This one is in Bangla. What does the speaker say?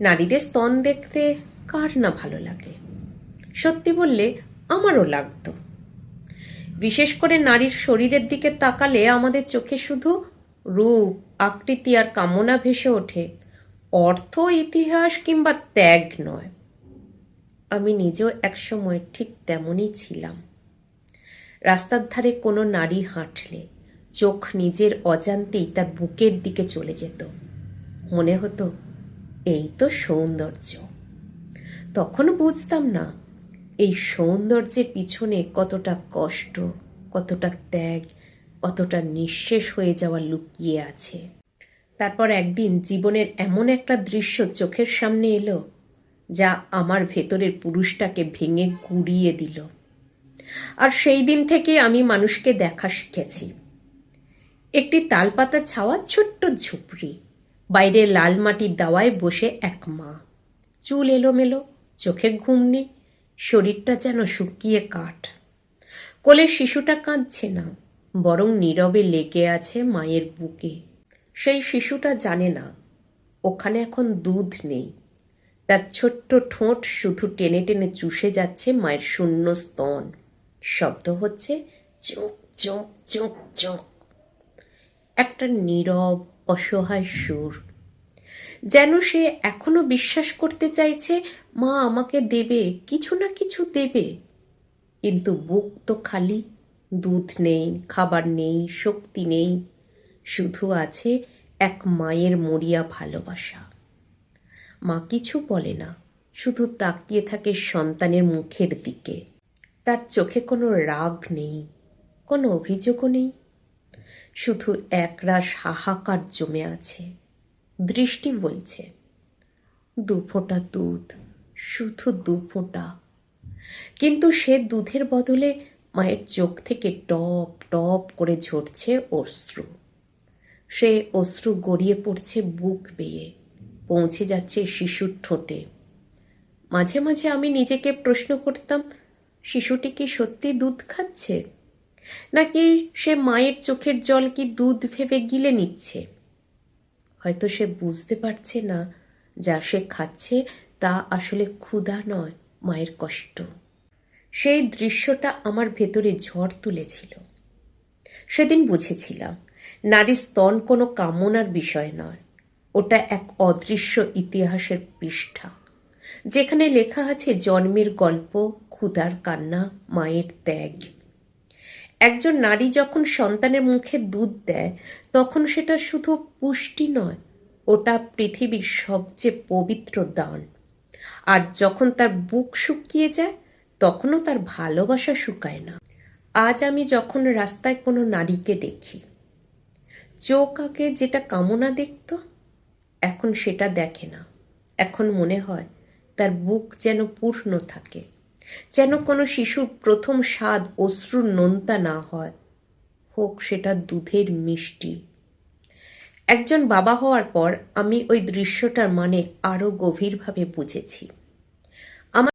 নারীদের স্তন দেখতে কার না ভালো লাগে? সত্যি বললে আমারও লাগতো। বিশেষ করে নারীর শরীরের দিকে তাকালে আমাদের চোখে শুধু রূপ, আকৃতি আর কামনা ভেসে ওঠে, অর্থ, ইতিহাস কিংবা ত্যাগ নয়। আমি নিজেও একসময় ঠিক তেমনই ছিলাম। রাস্তার ধারে কোনো নারী হাঁটলে চোখ নিজের অজান্তেই তার বুকের দিকে চলে যেত। মনে হতো এই তো সৌন্দর্য। তখন বুঝতাম না এই সৌন্দর্যের পিছনে কতটা কষ্ট, কতটা ত্যাগ, কতটা নিঃশেষ হয়ে যাওয়া লুকিয়ে আছে। তারপর একদিন জীবনের এমন একটা দৃশ্য চোখের সামনে এলো যা আমার ভেতরের পুরুষটাকে ভেঙে গুঁড়িয়ে দিল। আর সেই দিন থেকে আমি মানুষকে দেখা শিখেছি। একটি তালপাতা ছাওয়া ছোট্ট ঝুপড়ি, বাইরে লাল মাটির দাওয়ায় বসে এক মা, চুল এলোমেলো, চোখে ঘুম নেই, শরীরটা যেন শুকিয়ে কাঠ। কোলে শিশুটা কাঁদছে না, বরং নীরবে লেগে আছে মায়ের বুকে। সেই শিশুটা জানে না ওখানে এখন দুধ নেই, তার ছোট্ট ঠোঁট শুধু টেনে টেনে চুষে যাচ্ছে মায়ের শূন্য স্তন। শব্দ হচ্ছে চোখ চোখ চোখ চোখ। একটা নীরব অসহায় সুর, যেন সে এখনো বিশ্বাস করতে চাইছে মা আমাকে দেবে, কিছু না কিছু দেবে। কিন্তু বুক তো খালি, দুধ নেই, খাবার নেই, শক্তি নেই, শুধু আছে এক মায়ের মরিয়া ভালোবাসা। মা কিছু বলে না, শুধু তাকিয়ে থাকে সন্তানের মুখের দিকে। তার চোখে কোনো রাগ নেই, কোনো অভিযোগও নেই, শুধু একরাশ হাহাকার জমে আছে। দৃষ্টি বলছে দু ফোঁটা দুধ, শুধু দু ফোঁটা। কিন্তু সে দুধের বদলে মায়ের চোখ থেকে টপ টপ করে ঝরছে অশ্রু। সে অশ্রু গড়িয়ে পড়ছে বুক বেয়ে, পৌঁছে যাচ্ছে শিশুর ঠোঁটে। মাঝে মাঝে আমি নিজেকে প্রশ্ন করতাম, শিশুটি কি সত্যি দুধ খাচ্ছে, নাকি সে মায়ের চোখের জল কি দুধ ভেবে গিলে নিচ্ছে? হয়তো সে বুঝতে পারছে না যা সে খাচ্ছে তা আসলে ক্ষুধা নয়, মায়ের কষ্ট। সেই দৃশ্যটা আমার ভেতরে ঝড় তুলেছিল। সেদিন বুঝেছিলাম নারী স্তন কোনো কামনার বিষয় নয়, ওটা এক অদৃশ্য ইতিহাসের পৃষ্ঠা, যেখানে লেখা আছে জন্মের গল্প, ক্ষুধার কান্না, মায়ের ত্যাগ। একজন নারী যখন সন্তানের মুখে দুধ দেয় তখন সেটা শুধু পুষ্টি নয়, ওটা পৃথিবীর সবচেয়ে পবিত্র দান। আর যখন তার বুক শুকিয়ে যায় তখনও তার ভালোবাসা শুকায় না। আজ আমি যখন রাস্তায় কোনো নারীকে দেখি, চোখ আগে যেটা কামনা দেখত এখন সেটা দেখে না। এখন মনে হয় তার বুক যেন পূর্ণ থাকে, যেন কোনো শিশুর প্রথম স্বাদ অশ্রুর নোনতা না হয়, হোক সেটা দুধের মিষ্টি। একজন বাবা হওয়ার পর আমি ওই দৃশ্যটার মানে আরও গভীরভাবে বুঝেছি।